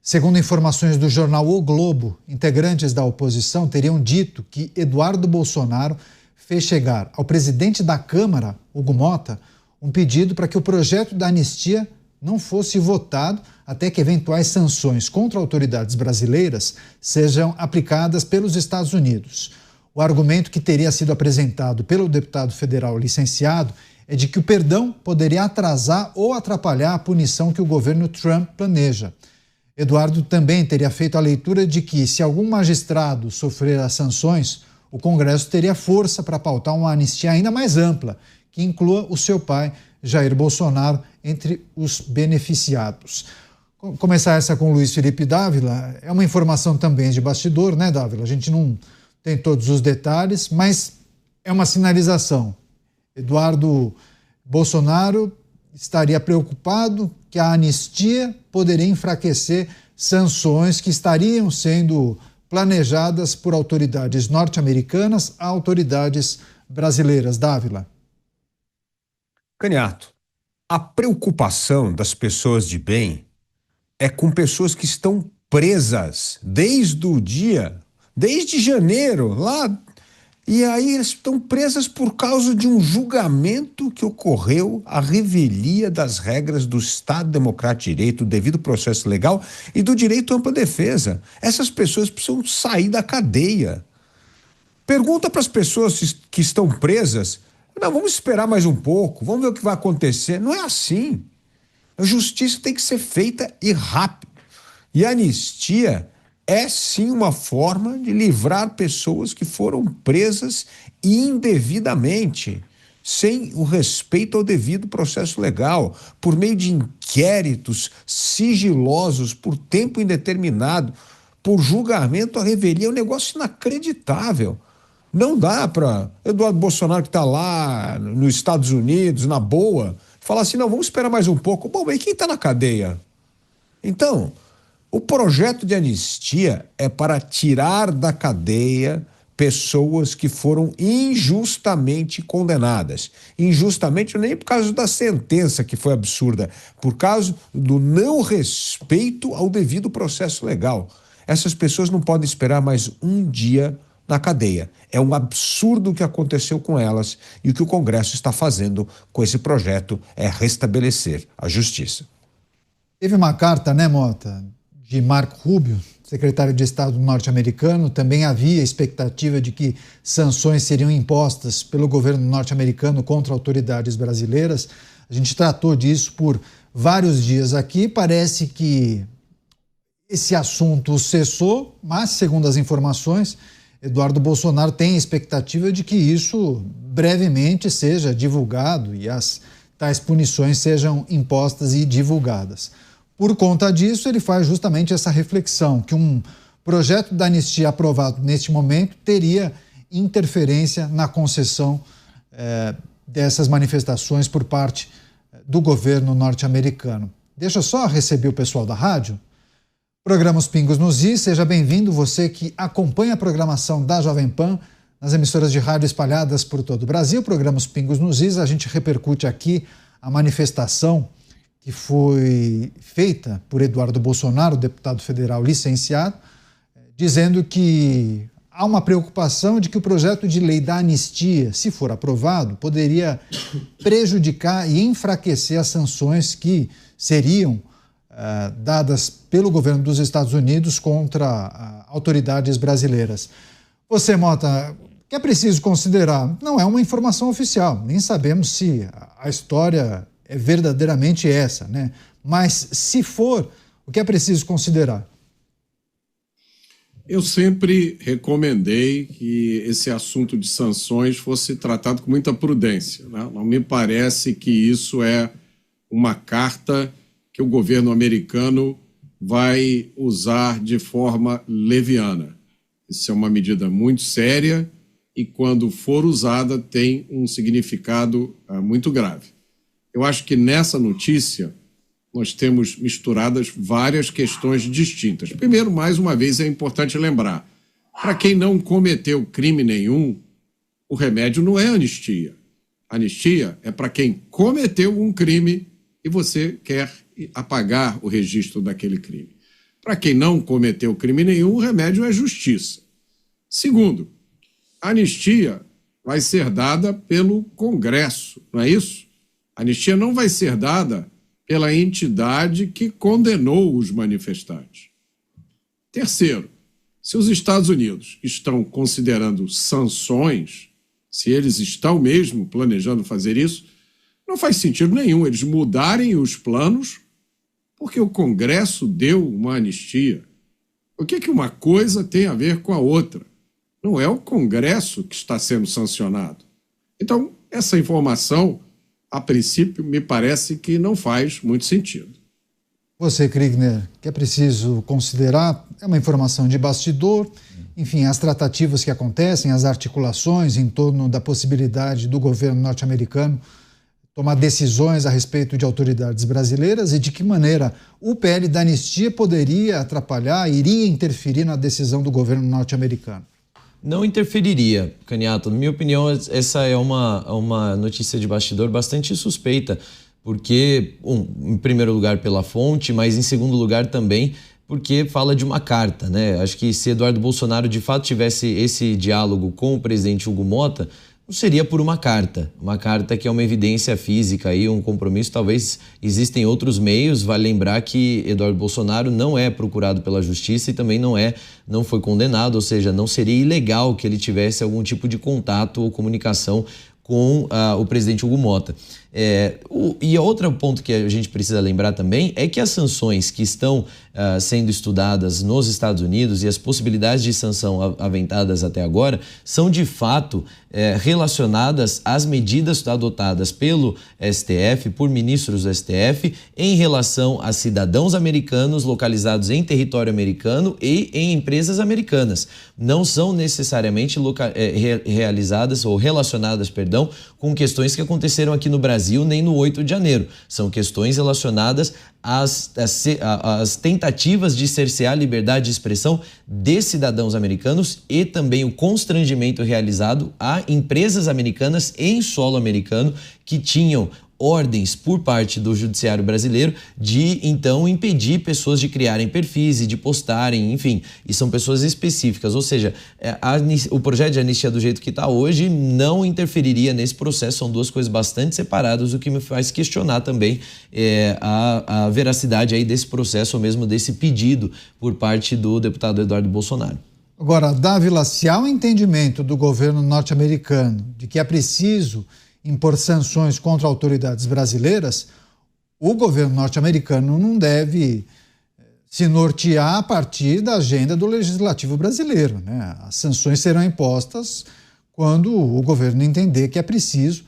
Segundo informações do jornal O Globo, integrantes da oposição teriam dito que Eduardo Bolsonaro fez chegar ao presidente da Câmara, Hugo Mota, um pedido para que o projeto da anistia não fosse votado até que eventuais sanções contra autoridades brasileiras sejam aplicadas pelos Estados Unidos. O argumento que teria sido apresentado pelo deputado federal licenciado é de que o perdão poderia atrasar ou atrapalhar a punição que o governo Trump planeja. Eduardo também teria feito a leitura de que, se algum magistrado sofrer as sanções, o Congresso teria força para pautar uma anistia ainda mais ampla, que inclua o seu pai, Jair Bolsonaro, entre os beneficiados. Começar essa com o Luiz Felipe Dávila, é uma informação também de bastidor, né, Dávila? A gente não tem todos os detalhes, mas é uma sinalização. Eduardo Bolsonaro estaria preocupado que a anistia poderia enfraquecer sanções que estariam sendo planejadas por autoridades norte-americanas a autoridades brasileiras. Dávila. Caniato, a preocupação das pessoas de bem é com pessoas que estão presas desde janeiro, lá. E aí eles estão presas por causa de um julgamento que ocorreu à revelia das regras do Estado Democrático de Direito, do devido processo legal e do direito à ampla defesa. Essas pessoas precisam sair da cadeia. Pergunta para as pessoas que estão presas, não, vamos esperar mais um pouco, vamos ver o que vai acontecer. Não é assim. A justiça tem que ser feita e rápido. E a anistia é sim uma forma de livrar pessoas que foram presas indevidamente, sem o respeito ao devido processo legal, por meio de inquéritos sigilosos por tempo indeterminado, por julgamento à revelia. É um negócio inacreditável. Não dá para Eduardo Bolsonaro, que está lá nos Estados Unidos, na boa, falar assim, não, vamos esperar mais um pouco. Bom, mas quem está na cadeia? Então, o projeto de anistia é para tirar da cadeia pessoas que foram injustamente condenadas. Injustamente nem por causa da sentença, que foi absurda, por causa do não respeito ao devido processo legal. Essas pessoas não podem esperar mais um dia na cadeia. É um absurdo o que aconteceu com elas, e o que o Congresso está fazendo com esse projeto é restabelecer a justiça. Teve uma carta, né, Mota, de Marco Rubio, secretário de Estado norte-americano. Também havia expectativa de que sanções seriam impostas pelo governo norte-americano contra autoridades brasileiras. A gente tratou disso por vários dias aqui. Parece que esse assunto cessou, mas, segundo as informações, Eduardo Bolsonaro tem a expectativa de que isso brevemente seja divulgado e as tais punições sejam impostas e divulgadas. Por conta disso, ele faz justamente essa reflexão, que um projeto da anistia aprovado neste momento teria interferência na concessão dessas manifestações por parte do governo norte-americano. Deixa eu só receber o pessoal da rádio. Programa Os Pingos nos Is, seja bem-vindo, você que acompanha a programação da Jovem Pan nas emissoras de rádio espalhadas por todo o Brasil. Programa Os Pingos nos Is, a gente repercute aqui a manifestação que foi feita por Eduardo Bolsonaro, deputado federal licenciado, dizendo que há uma preocupação de que o projeto de lei da anistia, se for aprovado, poderia prejudicar e enfraquecer as sanções que seriam dadas pelo governo dos Estados Unidos contra autoridades brasileiras. Você, Mota, o que é preciso considerar? Não é uma informação oficial, nem sabemos se a história é verdadeiramente essa, né? Mas, se for, o que é preciso considerar? Eu sempre recomendei que esse assunto de sanções fosse tratado com muita prudência, né? Não me parece que isso é uma carta que o governo americano vai usar de forma leviana. Isso é uma medida muito séria e, quando for usada, tem um significado muito grave. Eu acho que nessa notícia nós temos misturadas várias questões distintas. Primeiro, mais uma vez, é importante lembrar, para quem não cometeu crime nenhum, o remédio não é anistia. Anistia é para quem cometeu um crime e você quer apagar o registro daquele crime. Para quem não cometeu crime nenhum, o remédio é justiça. Segundo, a anistia vai ser dada pelo Congresso, não é isso? A anistia não vai ser dada pela entidade que condenou os manifestantes. Terceiro, se os Estados Unidos estão considerando sanções, se eles estão mesmo planejando fazer isso, não faz sentido nenhum eles mudarem os planos porque o Congresso deu uma anistia. O que uma coisa tem a ver com a outra? Não é o Congresso que está sendo sancionado. Então, essa informação, a princípio, me parece que não faz muito sentido. Você, Kriegner, que é preciso considerar, é uma informação de bastidor, enfim, as tratativas que acontecem, as articulações em torno da possibilidade do governo norte-americano tomar decisões a respeito de autoridades brasileiras e de que maneira o PL da anistia poderia atrapalhar, iria interferir na decisão do governo norte-americano. Não interferiria, Caniato. Na minha opinião, essa é uma notícia de bastidor bastante suspeita, porque, em primeiro lugar, pela fonte, mas em segundo lugar também porque fala de uma carta, né? Acho que se Eduardo Bolsonaro de fato tivesse esse diálogo com o presidente Hugo Motta, não seria por uma carta que é uma evidência física e um compromisso. Talvez existem outros meios. Vale lembrar que Eduardo Bolsonaro não é procurado pela justiça e também não foi condenado, ou seja, não seria ilegal que ele tivesse algum tipo de contato ou comunicação com o presidente Hugo Motta. E outro ponto que a gente precisa lembrar também é que as sanções que estão sendo estudadas nos Estados Unidos e as possibilidades de sanção aventadas até agora são de fato relacionadas às medidas adotadas pelo STF, por ministros do STF, em relação a cidadãos americanos localizados em território americano e em empresas americanas. Não são necessariamente realizadas ou relacionadas, com questões que aconteceram aqui no Brasil, nem no 8 de janeiro. São questões relacionadas às tentativas de cercear a liberdade de expressão de cidadãos americanos e também o constrangimento realizado a empresas americanas em solo americano que tinham ordens por parte do judiciário brasileiro de, então, impedir pessoas de criarem perfis e de postarem, enfim, e são pessoas específicas, ou seja, o projeto de anistia do jeito que está hoje não interferiria nesse processo, são duas coisas bastante separadas, o que me faz questionar também a veracidade aí desse processo, ou mesmo desse pedido por parte do deputado Eduardo Bolsonaro. Agora, Dávila, se há um entendimento do governo norte-americano de que é preciso impor sanções contra autoridades brasileiras, o governo norte-americano não deve se nortear a partir da agenda do legislativo brasileiro, né? As sanções serão impostas quando o governo entender que é preciso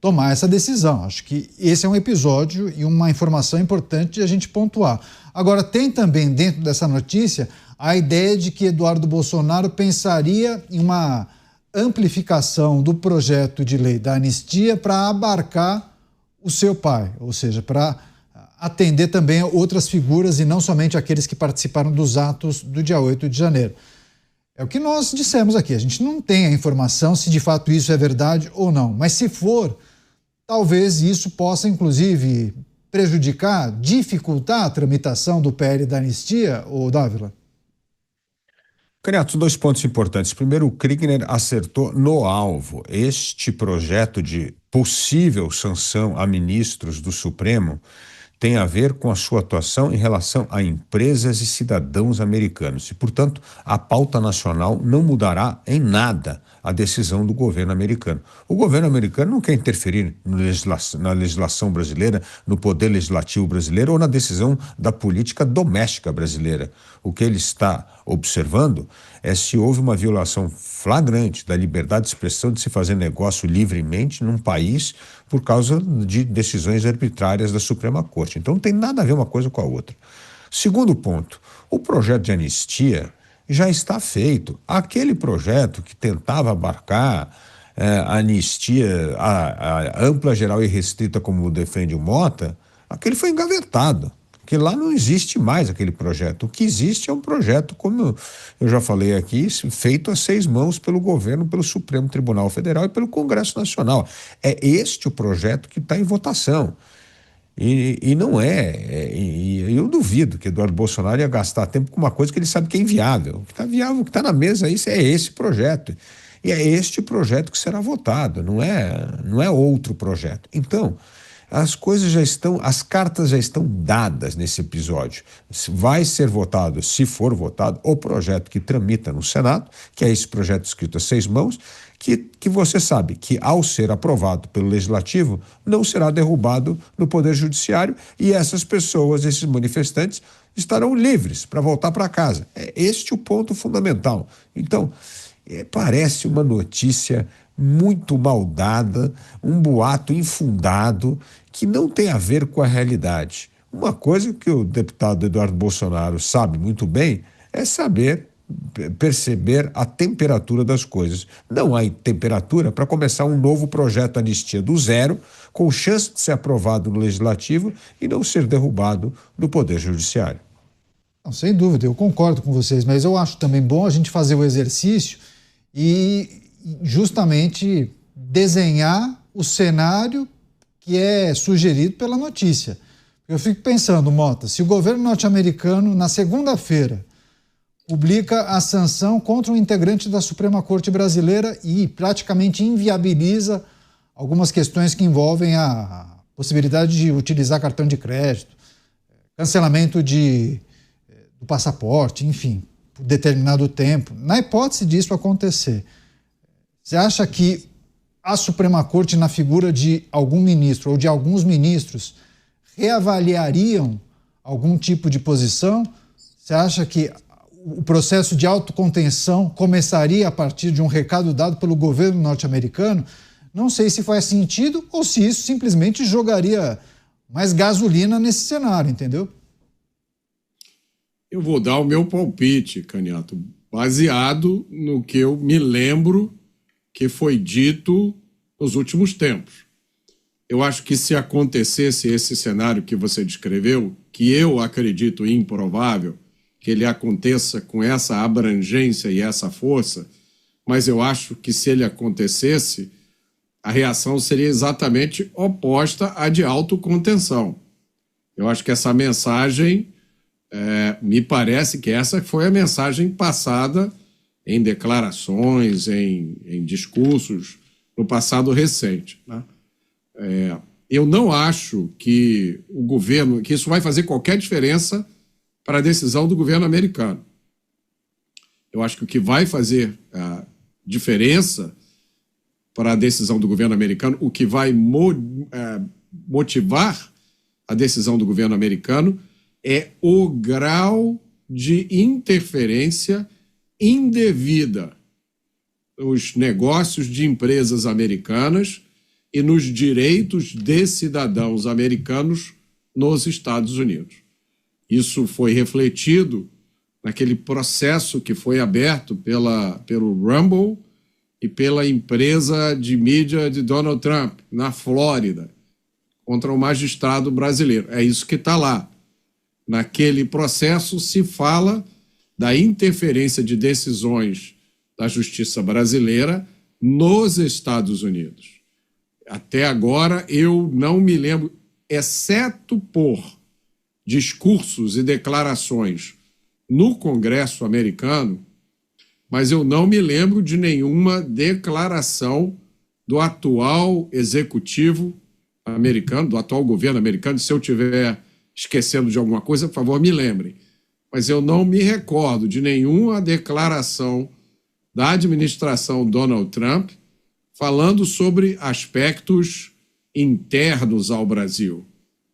tomar essa decisão. Acho que esse é um episódio e uma informação importante de a gente pontuar. Agora, tem também dentro dessa notícia a ideia de que Eduardo Bolsonaro pensaria em uma amplificação do projeto de lei da anistia para abarcar o seu pai, ou seja, para atender também outras figuras e não somente aqueles que participaram dos atos do dia 8 de janeiro. É o que nós dissemos aqui, a gente não tem a informação se de fato isso é verdade ou não, mas se for, talvez isso possa inclusive prejudicar, dificultar a tramitação do PL da anistia, ou Dávila? Caniato, 2 pontos importantes. Primeiro, o Kriegner acertou no alvo. Este projeto de possível sanção a ministros do Supremo tem a ver com a sua atuação em relação a empresas e cidadãos americanos. E, portanto, a pauta nacional não mudará em nada a decisão do governo americano. O governo americano não quer interferir na legislação brasileira, no poder legislativo brasileiro ou na decisão da política doméstica brasileira. O que ele está observando é se houve uma violação flagrante da liberdade de expressão de se fazer negócio livremente num país por causa de decisões arbitrárias da Suprema Corte. Então não tem nada a ver uma coisa com a outra. Segundo ponto, o projeto de anistia já está feito. Aquele projeto que tentava abarcar a anistia, a ampla, geral e restrita, como defende o Motta, aquele foi engavetado. Porque lá não existe mais aquele projeto. O que existe é um projeto, como eu já falei aqui, feito a 6 mãos pelo governo, pelo Supremo Tribunal Federal e pelo Congresso Nacional. É este o projeto que está em votação. E não e eu duvido que Eduardo Bolsonaro ia gastar tempo com uma coisa que ele sabe que é inviável. O que está viável, o que está na mesa aí é esse projeto. E é este projeto que será votado, não é outro projeto. Então, as cartas já estão dadas nesse episódio. Vai ser votado, se for votado, o projeto que tramita no Senado, que é esse projeto escrito a 6 mãos, que você sabe que, ao ser aprovado pelo Legislativo, não será derrubado no Poder Judiciário e essas pessoas, esses manifestantes, estarão livres para voltar para casa. É este o ponto fundamental. Então, parece uma notícia muito mal dada, um boato infundado que não tem a ver com a realidade. Uma coisa que o deputado Eduardo Bolsonaro sabe muito bem é perceber a temperatura das coisas. Não há temperatura para começar um novo projeto de anistia do zero, com chance de ser aprovado no Legislativo e não ser derrubado no Poder Judiciário. Não, sem dúvida, eu concordo com vocês, mas eu acho também bom a gente fazer o exercício e justamente desenhar o cenário que é sugerido pela notícia. Eu fico pensando, Mota, se o governo norte-americano, na segunda-feira, publica a sanção contra um integrante da Suprema Corte brasileira e praticamente inviabiliza algumas questões que envolvem a possibilidade de utilizar cartão de crédito, cancelamento do passaporte, enfim, por determinado tempo. Na hipótese disso acontecer, você acha que a Suprema Corte, na figura de algum ministro ou de alguns ministros, reavaliariam algum tipo de posição? Você acha que o processo de autocontenção começaria a partir de um recado dado pelo governo norte-americano? Não sei se faz sentido ou se isso simplesmente jogaria mais gasolina nesse cenário, entendeu? Eu vou dar o meu palpite, Canhato, baseado no que eu me lembro que foi dito nos últimos tempos. Eu acho que se acontecesse esse cenário que você descreveu, que eu acredito improvável, que ele aconteça com essa abrangência e essa força, mas eu acho que se ele acontecesse, a reação seria exatamente oposta à de autocontenção. Eu acho que essa mensagem, me parece que essa foi a mensagem passada em declarações, em discursos no passado recente, né? Eu não acho que o governo, que isso vai fazer qualquer diferença para a decisão do governo americano. Eu acho que o que vai fazer a diferença para a decisão do governo americano, o que vai motivar a decisão do governo americano é o grau de interferência indevida nos negócios de empresas americanas e nos direitos de cidadãos americanos nos Estados Unidos. Isso foi refletido naquele processo que foi aberto pelo Rumble e pela empresa de mídia de Donald Trump, na Flórida, contra um magistrado brasileiro. É isso que está lá. Naquele processo se fala da interferência de decisões da justiça brasileira nos Estados Unidos. Até agora eu não me lembro, exceto por discursos e declarações no Congresso americano, mas eu não me lembro de nenhuma declaração do atual executivo americano, do atual governo americano. Se eu estiver esquecendo de alguma coisa, por favor, me lembrem. Mas eu não me recordo de nenhuma declaração da administração Donald Trump falando sobre aspectos internos ao Brasil,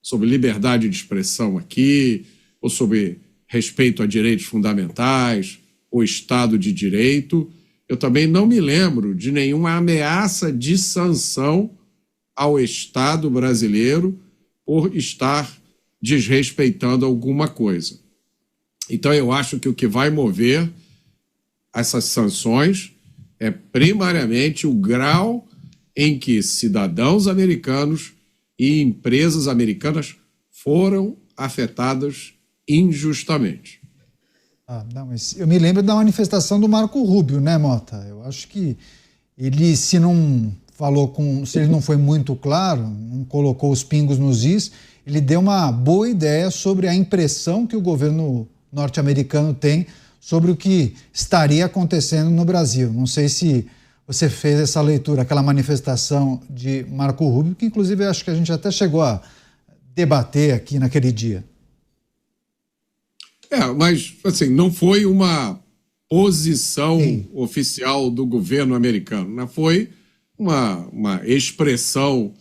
sobre liberdade de expressão aqui, ou sobre respeito a direitos fundamentais, o Estado de Direito. Eu também não me lembro de nenhuma ameaça de sanção ao Estado brasileiro por estar desrespeitando alguma coisa. Então, eu acho que o que vai mover essas sanções é primariamente o grau em que cidadãos americanos e empresas americanas foram afetadas injustamente. Não, mas eu me lembro da manifestação do Marco Rubio, né, Mota? Eu acho que ele, se ele não foi muito claro, não colocou os pingos nos is, ele deu uma boa ideia sobre a impressão que o governo norte-americano tem sobre o que estaria acontecendo no Brasil. Não sei se você fez essa leitura, aquela manifestação de Marco Rubio, que inclusive acho que a gente até chegou a debater aqui naquele dia. Mas assim, não foi uma posição oficial do governo americano, né? Foi uma expressão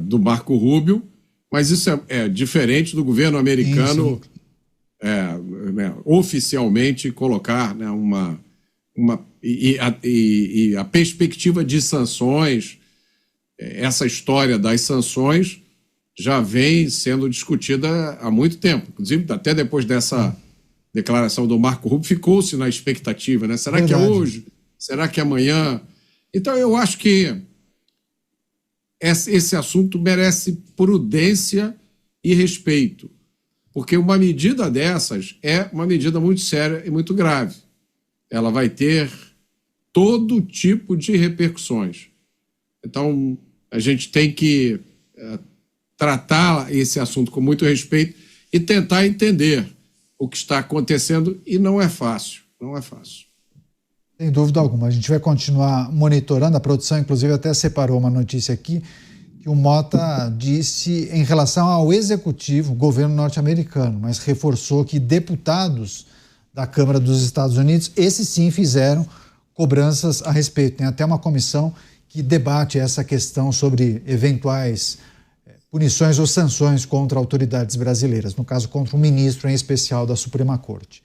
do Marco Rubio, mas isso é diferente do governo americano oficialmente colocar, né, a perspectiva de sanções, essa história das sanções já vem sendo discutida há muito tempo. Inclusive, até depois dessa declaração do Marco Rubio, ficou-se na expectativa, né? Será que é hoje? Será que é amanhã? Então, eu acho que esse assunto merece prudência e respeito, porque uma medida dessas é uma medida muito séria e muito grave. Ela vai ter todo tipo de repercussões. Então, a gente tem que tratar esse assunto com muito respeito e tentar entender o que está acontecendo, e não é fácil, não é fácil. Sem dúvida alguma. A gente vai continuar monitorando. A produção, inclusive, até separou uma notícia aqui que o Mota disse em relação ao executivo, governo norte-americano, mas reforçou que deputados da Câmara dos Estados Unidos, esses sim fizeram cobranças a respeito. Tem até uma comissão que debate essa questão sobre eventuais punições ou sanções contra autoridades brasileiras, no caso contra um ministro em especial da Suprema Corte.